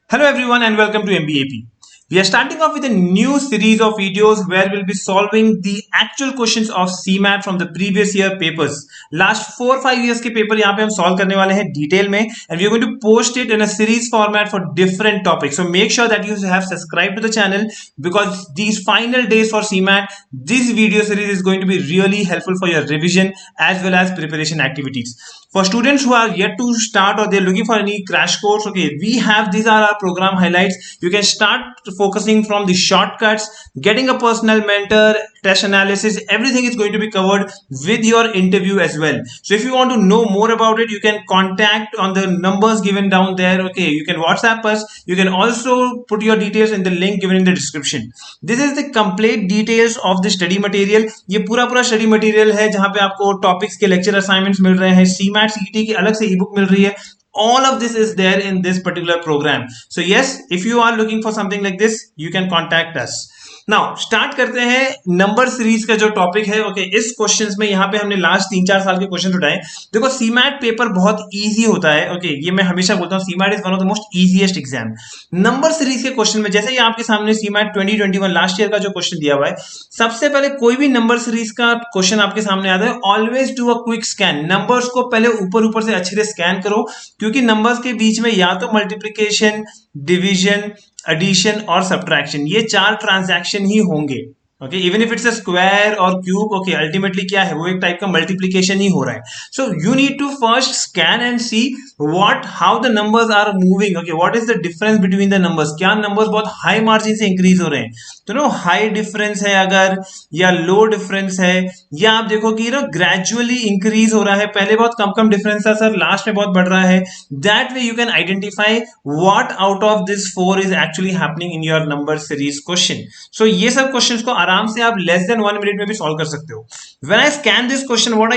Hello everyone and welcome to MBAP. We are starting off with a new series of videos where we'll be solving the actual questions of CMAT from the previous year papers. Last 4-5 years के paper यहाँ पे हम solve करने वाले हैं detail में and we are going to post it in a series format for different topics. So make sure that you have subscribed to the channel because these final days for CMAT, this video series is going to be really helpful for your revision as well as preparation activities. For students who are yet to start or they're looking for any crash course, okay, these are our program highlights. You can start focusing from the shortcuts, getting a personal mentor, test analysis, everything is going to be covered with your interview as well. So if you want to know more about it, you can contact on the numbers given down there. Okay, you can WhatsApp us. You can also put your details in the link given in the description. This is the complete details of the study material. ये पूरा study material है जहां पे आपको topics के lecture assignments मिल रहे हैं, CMAT CET की अलग से ebook मिल रही है. All of this is there in this particular program. So yes, if you are looking for something like this, you can contact us. Now start करते हैं नंबर सीरीज का जो टॉपिक है. ओके, इस क्वेश्चंस में यहाँ पे हमने लास्ट 3-4 साल के क्वेश्चन उठाए. देखो सीमैट पेपर बहुत इजी होता है. ओके, ये मैं हमेशा बोलता हूँ CMAT is one of the most easiest exam. Number series के क्वेश्चन में जैसे ही आपके सामने सीमैट 2021 लास्ट ईयर का जो क्वेश्चन दिया हुआ है, सबसे पहले कोई भी नंबर सीरीज का क्वेश्चन आपके सामने आता है, always do a quick scan. Numbers को पहले ऊपर से अच्छे से स्कैन करो क्योंकि नंबर्स के बीच में या तो मल्टीप्लीकेशन, डिवीजन, एडिशन और सब्ट्रैक्शन, ये 4 ट्रांजैक्शन ही होंगे. Okay, even if it's a square और क्यूब, ओके, अल्टीमेटली क्या है, वो एक टाइप का मल्टीप्लीकेशन ही हो रहा है. So you need to first scan and see what how the numbers are moving. Okay, what is the difference between the numbers. क्या नंबर्स बहुत हाई मार्जिन से इंक्रीज हो रहे हैं, तो नो हाई डिफरेंस है अगर, या लो डिफरेंस है, या आप देखो कि ग्रेजुअली इंक्रीज हो रहा है, पहले बहुत कम डिफरेंस था सर, लास्ट में बहुत बढ़ रहा है. That way you can identify what out of this 4 is actually happening in your number series question. So ये सब क्वेश्चंस को आराम से आप लेस देन 1 मिनट में भी सॉल्व कर सकते हो. When I scan this question, what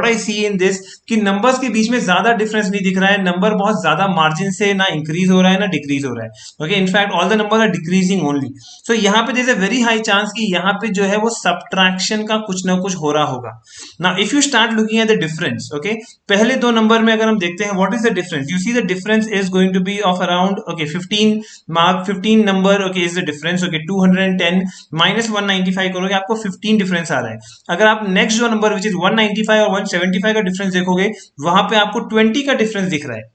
I see in this, कि नंबर्स के बीच में ज्यादा डिफरेंस नहीं दिख रहा है, नंबर बहुत ज्यादा मार्जिन से ना इंक्रीज हो रहा है ना डिक्रीज हो रहा है. Okay, in fact all the numbers are decreasing only. So यहाँ पे there is a very high chance कि यहाँ पे जो है वो सब्ट्रैक्शन का कुछ ना कुछ हो रहा होगा. Now if you start looking at the difference, okay, पहले दो नंबर में अगर हम देखते हैं what is the difference, you see the difference is going to be of around, okay, 15 number, okay, is the difference. Okay, 210 minus 195 करोगे आपको 15 difference आ रहा है. अगर आप नेक्स्ट जो नंबर विच इज 195 और 175 का डिफरेंस देखोगे, वहां पे आपको 20 का डिफरेंस दिख रहा है.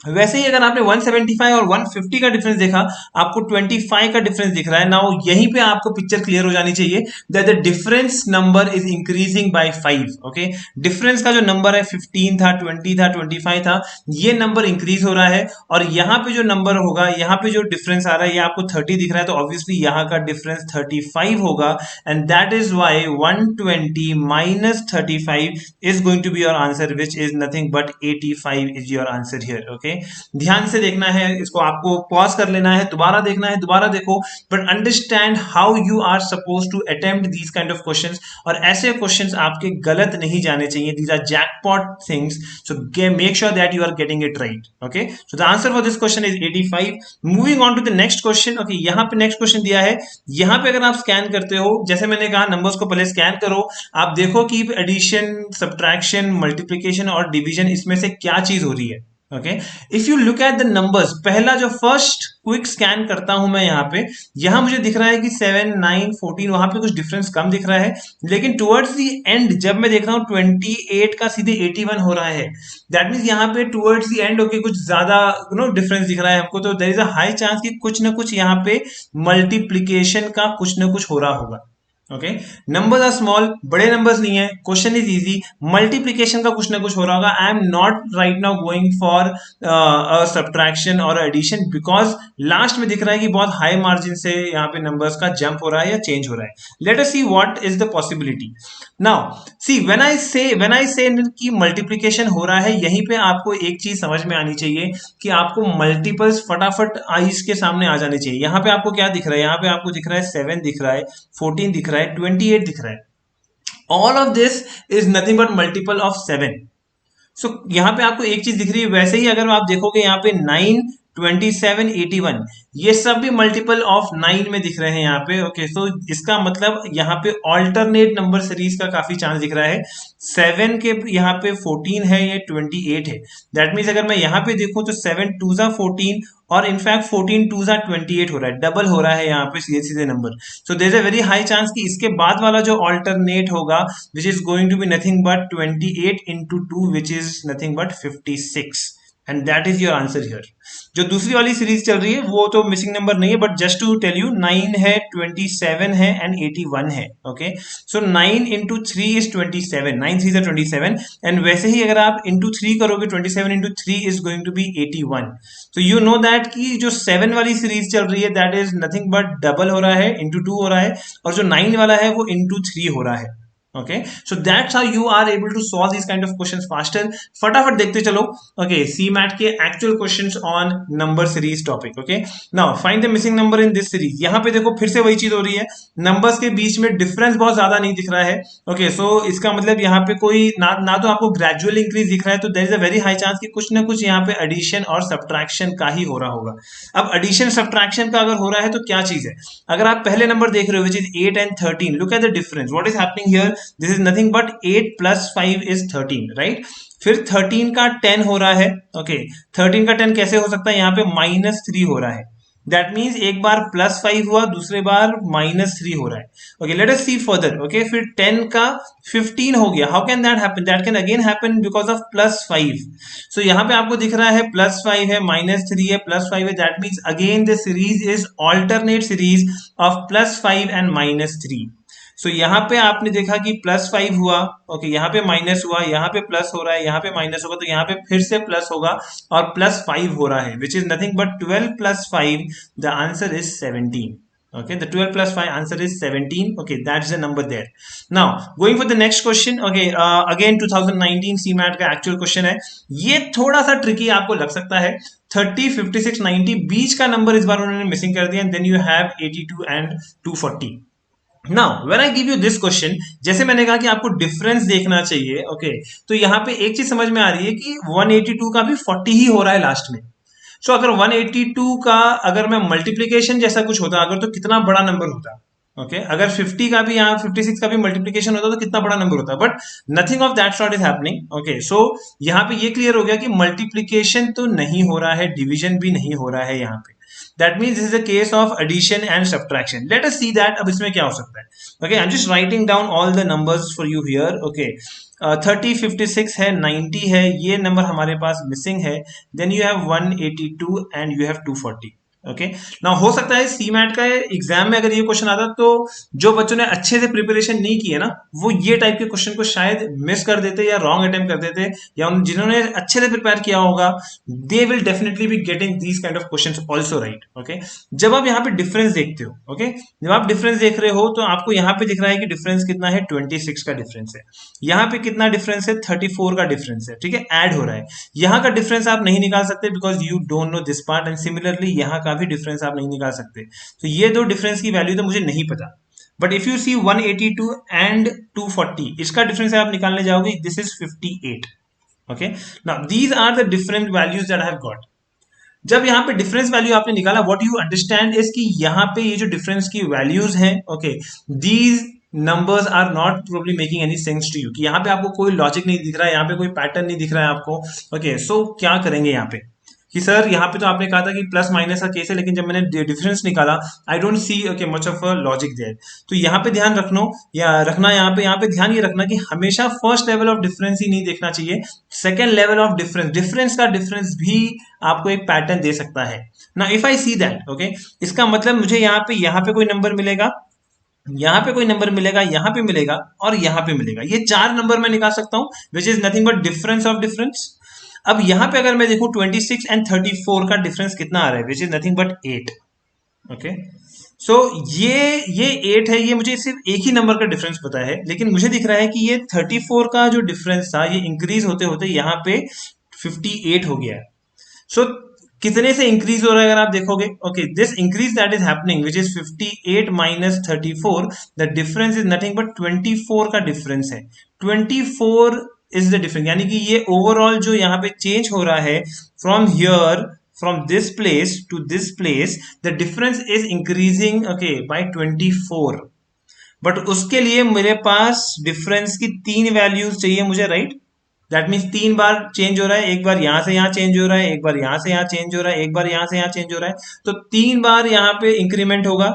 वैसे ही अगर आपने 175 और 150 का डिफरेंस देखा, आपको 25 का डिफरेंस दिख रहा है. नाउ यहीं पे आपको पिक्चर क्लियर हो जानी चाहिए that the difference number is increasing by 5. Okay, difference का जो नंबर है 15 था, 20 था, 25 था, ये नंबर इंक्रीज हो रहा है. और यहाँ पे जो नंबर होगा, यहाँ पे जो डिफरेंस आ रहा है, ये आपको 30 दिख रहा है, तो ऑब्वियसली यहाँ का डिफरेंस 35 होगा. And that is why 120 minus 35 is going to be your answer, which is nothing but 85 is your answer here. Okay, ध्यान से देखना है इसको, आपको पॉज कर लेना है, दोबारा देखना है, दोबारा देखो, but understand how you are suppose to attempt these kind of questions. और ऐसे क्वेश्चंस आपके गलत नहीं जाने चाहिए. These are jackpot things, so make sure that you are getting it right. Okay, so the answer for this question is 85. Moving on to the next question. Okay, यहाँ पे next question दिया है, यहाँ पे अगर आप स्कैन करते हो, जैसे मैंने कहा नंबर्स को पहले स्कैन करो, आप देखो कि एडिशन, सब्ट्रैक्शन, मल्टीप्लीकेशन और डिवीजन, इसमें से क्या चीज हो रही है. Okay, if you look at the numbers, पहला जो फर्स्ट क्विक स्कैन करता हूं मैं यहाँ पे, यहाँ मुझे दिख रहा है कि 7, 9, 14, वहां पे कुछ डिफरेंस कम दिख रहा है. लेकिन टुवर्ड्स द एंड जब मैं देख रहा हूँ 28 का सीधे 81 हो रहा है, दैट मीन्स यहाँ पे टुवर्ड्स द एंड, ओके, कुछ ज्यादा डिफरेंस दिख रहा है हमको. तो there is a high chance कि कुछ ना कुछ यहाँ पे मल्टीप्लीकेशन का कुछ ना कुछ हो रहा होगा. ओके, नंबर्स आर स्मॉल, बड़े नंबर्स नहीं है, क्वेश्चन इज इजी, मल्टीप्लीकेशन का कुछ ना कुछ हो रहा होगा. I am not right now going for subtraction और एडिशन बिकॉज लास्ट में दिख रहा है कि बहुत हाई मार्जिन से यहाँ पे नंबर्स का जंप हो रहा है या चेंज हो रहा है. Late us see what is the possibility. Now see when I से कि मल्टीप्लीकेशन हो रहा है, यहीं पे आपको एक चीज समझ में आनी चाहिए कि आपको मल्टीपल्स फटाफट आईज के सामने आ जाने चाहिए. यहाँ पे आपको क्या दिख रहा है, यहाँ पे आपको दिख रहा है 7 दिख रहा है, 14 दिख रहा है, 28 दिख रहा है. All of this is nothing but multiple of 7. सो यहाँ पे आपको एक चीज दिख रही है. वैसे ही अगर आप देखोगे यहाँ पे 9, 27, 81, ये सब भी मल्टीपल ऑफ 9 में दिख रहे हैं यहाँ पे। ओके, सो इसका मतलब यहाँ पे ऑल्टरनेट नंबर सीरीज का काफी चांस दिख रहा है। 7 के यहाँ पे 14 है, ये 28 है। दैट मीन्स अगर मैं यहाँ पे देखूं तो 7 2 जा 14 और इनफैक्ट 14 2 जा 28 हो रहा है, डबल हो रहा है यहाँ पे सीधे सीधे number. So there is a very high chance कि इसके बाद वाला जो ऑल्टरनेट होगा which is going to be nothing but 28 into 2 which is nothing but 56, and that is your answer here. जो दूसरी वाली सीरीज चल रही है वो तो मिसिंग नंबर नहीं है, but just to tell you 9 है, 27 है एंड 81 है। Okay, so 9 into 3 is 27, 9 3 is 27, and वैसे ही अगर आप इंटू 3 करोगे 27 into 3 is going to be 81। तो यू नो दैट कि जो 7 वाली सीरीज चल रही है that is nothing but double हो रहा है, इंटू 2 हो रहा है, और जो 9 वाला है वो इंटू 3 हो रहा है। Okay, so that's how you are able to solve these kind of questions faster. फटाफट देखते चलो। Okay, CMAT के actual questions on number series topic. Okay, now find the missing number in this series. यहाँ पे देखो फिर से वही चीज हो रही है, numbers के बीच में difference बहुत ज्यादा नहीं दिख रहा है। Okay, so इसका मतलब यहाँ पे कोई ना तो आपको gradual increase दिख रहा है, तो there is a very high chance कि कुछ ना कुछ यहाँ पे addition और subtraction का ही हो रहा होगा। अब addition subtraction का अगर हो रहा है तो क्या चीज है? अगर आप पहले नंबर देख रहे हो which is 8 and 13, look at the difference. What is happening here? This is nothing but 8 plus 5 is 13, right? फिर 13 का 10 हो रहा है। ओके, 13 का 10 कैसे हो सकता है? यहाँ पे -3 हो रहा है। दैट मीन्स एक बार +5 हुआ, दूसरे बार -3 हो रहा है। ओके, लेट अस सी फर्दर। ओके, फिर 10 का 15 हो गया। How can that happen? That can again happen because of +5। सो यहाँ पे आपको दिख रहा है +5 है, -3 है, +5 है। That means again the series is alternate series of +5 and -3। सो यहाँ पे आपने देखा कि +5 हुआ, ओके, यहाँ पे माइनस हुआ, यहाँ पे प्लस हो रहा है, यहाँ पे माइनस होगा, तो यहाँ पे फिर से प्लस होगा और +5 हो रहा है, which is nothing but 12 + 5, the answer is 17। Okay, the 12 + 5 answer is 17. Okay, that's the number there. Now going for the next question. Okay, again 2019 CMAT का actual question है। ये थोड़ा सा ट्रिकी आपको लग सकता है। 30, 56, 90 बीच का नंबर इस बार उन्होंने मिसिंग कर दिया, and then you have 82 and 240. Now when I give you this question, जैसे मैंने कहा कि आपको डिफरेंस देखना चाहिए। ओके, तो यहाँ पे एक चीज समझ में आ रही है कि 182 का भी 40 ही हो रहा है लास्ट में। सो अगर 182 का अगर मैं मल्टीप्लीकेशन जैसा कुछ होता अगर, तो कितना बड़ा नंबर होता। ओके, अगर 50 का भी यहाँ 56 का भी मल्टीप्लीकेशन होता तो कितना बड़ा नंबर होता, but nothing of that sort is happening. Okay, so यहाँ पे ये क्लियर हो गया कि मल्टीप्लीकेशन तो नहीं हो रहा है, डिवीजन भी नहीं हो रहा है यहाँ पे। That means this is a case of addition and subtraction. Let us see that अब इसमें क्या हो सकता है। Okay, I'm just writing down all the numbers for you here. Okay, 30, 56 है, 90 है, ये नंबर हमारे पास मिसिंग है। Then you have 182 and you have 240. Okay, ना हो सकता है सीमैट का एग्जाम में अगर ये क्वेश्चन आता तो जो बच्चों ने अच्छे से प्रिपरेशन नहीं की है ना, वो ये टाइप के क्वेश्चन को शायद मिस कर देते या रॉन्ग अटेम्प्ट कर देते, या जिन्होंने अच्छे से प्रिपेयर किया होगा they will definitely be getting these kind of questions also, right. Okay, जब आप यहाँ पे डिफरेंस देखते हो, ओके, जब आप डिफरेंस देख रहे हो तो आपको यहाँ पे दिख रहा है कि डिफरेंस कितना है, 26 का डिफरेंस है। यहाँ पे कितना डिफरेंस है, 34 का डिफरेंस है। ठीक है, ऐड हो रहा है। यहाँ का डिफरेंस आप नहीं निकाल सकते because you don't know this part, and similarly यहाँ का भी डिफरेंस आप नहीं निकाल सकते। तो ये दो डिफरेंस की वैल्यू तो मुझे नहीं पता, but if you see 182 and 240, इसका डिफरेंस आप निकालने जाओगे, this is 58। Okay, now these are the different values that I have got. जब यहाँ पे डिफरेंस वैल्यू आपने निकाला, व्हाट यू अंडरस्टैंड इज कि यहाँ पे ये जो डिफरेंस की वैल्यूज हैं, okay, these numbers are not probably making any sense to you, कि यहाँ पे आपको कोई लॉजिक नहीं दिख रहा है, यहाँ पे कोई पैटर्न नहीं दिख रहा है आपको। ओके, सो क्या करेंगे यहाँ पे कि सर यहाँ पे तो आपने कहा था कि प्लस माइनस का केस है, लेकिन जब मैंने डिफरेंस निकाला I don't see okay much of a logic there. तो यहाँ पे ध्यान रखना यहाँ पे ध्यान ये रखना कि हमेशा फर्स्ट लेवल ऑफ डिफरेंस ही नहीं देखना चाहिए, सेकेंड लेवल ऑफ डिफरेंस का डिफरेंस भी आपको एक पैटर्न दे सकता है ना। If I see that, okay, इसका मतलब मुझे यहाँ पे कोई नंबर मिलेगा, यहाँ पे कोई नंबर मिलेगा, यहाँ पे मिलेगा और यहाँ पे मिलेगा, ये 4 नंबर मैं निकाल सकता हूँ विच is nothing but difference of difference. अब यहाँ पे अगर मैं देखूं 26 एंड 34 का डिफरेंस कितना आ रहा है, which is nothing but 8। Okay, so ये 8 है, ये मुझे सिर्फ एक ही नंबर का डिफरेंस पता है, लेकिन मुझे दिख रहा है कि ये 34 का जो डिफरेंस था ये इंक्रीज होते होते यहाँ पे 58 हो गया है। सो कितने से इंक्रीज हो रहा है अगर आप देखोगे, okay, this increase that is happening which is 58 minus 34, the difference is nothing but 24 का डिफरेंस है। 24 इज द डिफरेंस, यानी कि ये ओवरऑल जो यहाँ पे चेंज हो रहा है from from this place to this place, the difference is increasing, okay, by 24. But उसके लिए मेरे पास डिफरेंस की 3 वैल्यूज चाहिए मुझे, right? That means 3 bar change हो रहा है, एक बार यहां से यहां चेंज हो रहा है, एक बार यहां से यहां चेंज हो रहा है, एक बार यहां से यहां चेंज हो रहा है, तो 3 बार यहाँ पे इंक्रीमेंट होगा.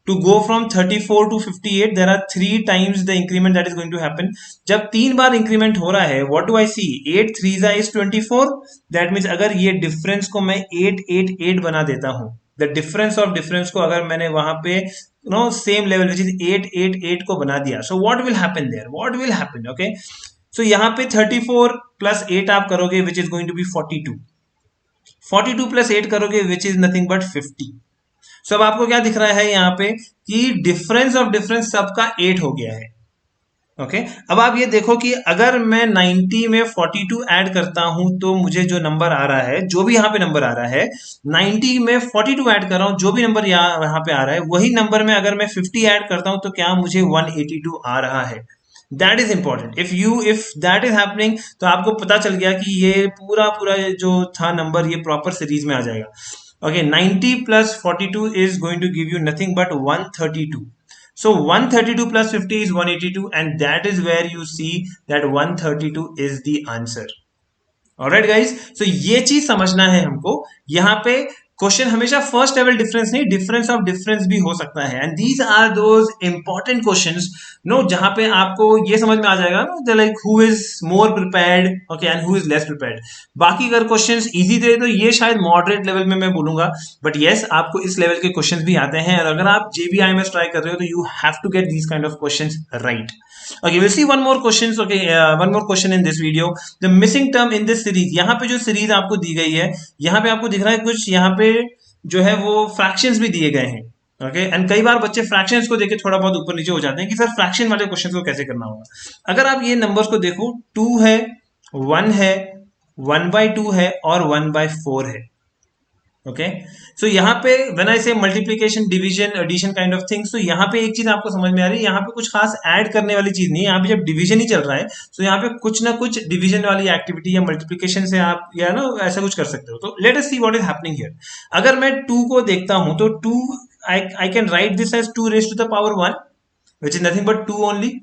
To go from 34 to 58 there are 3 times the increment that is going to happen. जब 3 बार इंक्रीमेंट हो रहा है, what do I see? 8 3 is 24. That means अगर ये डिफरेंस को मैं 888 बना देता हूं, द डिफरेंस ऑफ डिफरेंस को अगर मैंने वहां पे सेम लेवल विच इज 888 को बना दिया, so what will happen there? What will happen? Okay, so यहाँ पे 34 प्लस 8 आप करोगे which is going to be 42. 42 plus 8 करोगे which is nothing but 50. So अब आपको क्या दिख रहा है यहाँ पे कि डिफरेंस ऑफ डिफरेंस सबका 8 हो गया है. ओके, अब आप ये देखो कि अगर मैं 90 में 42 ऐड करता हूं तो मुझे जो नंबर आ रहा है, जो भी यहाँ पे नंबर आ रहा है, 90 में 42 ऐड कर रहा हूं, जो भी नंबर यहाँ पे आ रहा है, वही नंबर में अगर मैं 50 ऐड करता हूं तो क्या मुझे 182 आ रहा है. That is important. If that is happening, तो आपको पता चल गया कि ये पूरा पूरा जो था नंबर, ये प्रॉपर सीरीज में आ जाएगा. Okay, 90 plus 42 is going to give you nothing but 132. So 132 plus 50 is 182, and that is where you see that 132 is the answer. Alright guys, so ये चीज समझना है हमको. यहाँ पे क्वेश्चन हमेशा फर्स्ट लेवल डिफरेंस नहीं, डिफरेंस ऑफ डिफरेंस भी हो सकता है. And these are those important questions no जहां पे आपको ये समझ में आ जाएगा no like who is more prepared, okay, and who is less prepared. बाकी अगर क्वेश्चंस इजी थे तो ये शायद मॉडरेट लेवल में मैं बोलूंगा, बट येस आपको इस लेवल के क्वेश्चंस भी आते हैं. और अगर आप JBIMS ट्राई कर रहे हो तो you have to get these kind of questions right. Okay, we'll see one more questions. Okay, one more question in this video. The missing term in this series. यहाँ पे जो सीरीज आपको दी गई है, यहाँ पे आपको दिख रहा है कुछ, यहाँ पे जो है वो फ्रैक्शंस भी दिए गए हैं. ओके, एंड कई बार बच्चे फ्रैक्शंस को देखे थोड़ा बहुत ऊपर नीचे हो जाते हैं कि सर फ्रैक्शन वाले क्वेश्चन को कैसे करना होगा. अगर आप ये नंबर्स को देखो, 2 है, 1 है, 1/2 है और 1/4 है. ओके, सो यहाँ पे when I say multiplication, division, addition kind of things, तो यहाँ पे एक चीज आपको समझ में आ रही है, यहाँ पे कुछ खास ऐड करने वाली चीज नहीं है. यहाँ पे जब डिवीजन ही चल रहा है तो यहाँ पे कुछ ना कुछ डिवीजन वाली एक्टिविटी या मल्टीप्लिकेशन से आप या ना ऐसा कुछ कर सकते हो. तो let us see what is happening here. अगर मैं 2 को देखता हूं तो 2 I can write this as 2 raised to the power 1 which is nothing but 2 only.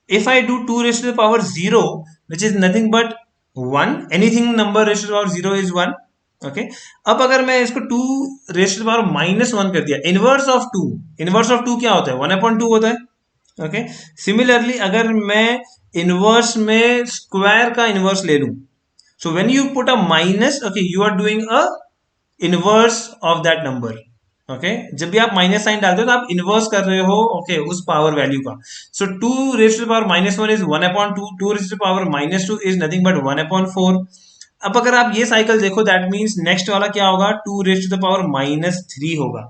If I do 2 raised to the power 0 which is nothing but 1, anything number raised to the power 0 is 1. Okay, अब अगर मैं इसको 2 raise to the power -1 कर दिया, inverse of 2, inverse of 2 क्या होता है? 1/2 होता है. ओके, सिमिलरली अगर मैं इनवर्स में स्क्वायर का इनवर्स ले लूं, so when you put a minus, okay, you are doing a inverse of that number. Okay, जब भी आप माइनस साइन डालते हो तो आप इनवर्स कर रहे हो, ओके, उस पावर वैल्यू का. So 2 raise to the power -1 is 1/2, 2 raise to the power -2 is nothing but 1/4. अब अगर आप ये साइकिल देखो, दैट मीन्स नेक्स्ट वाला क्या होगा? 2 रेज़ टू द पावर -3 होगा.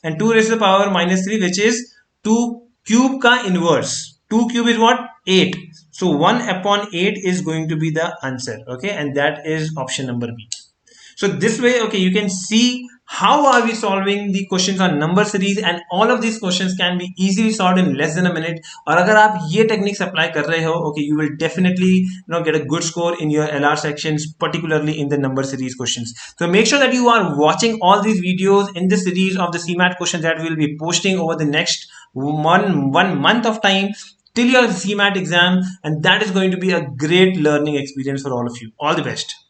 And 2 raise to the power -3 which is 2 cube का inverse. 2 cube is what? 8. So 1/8 is going to be the answer. Okay, and that is option number B. So this way, okay, you can see how are we solving the questions on number series, and all of these questions can be easily solved in less than a minute. और अगर आप ये techniques apply कर रहे हो, okay, you will definitely get a good score in your LR sections, particularly in the number series questions. So make sure that you are watching all these videos in this series of the CMAT questions that we will be posting over the next one month of time till your CMAT exam, and that is going to be a great learning experience for all of you. All the best.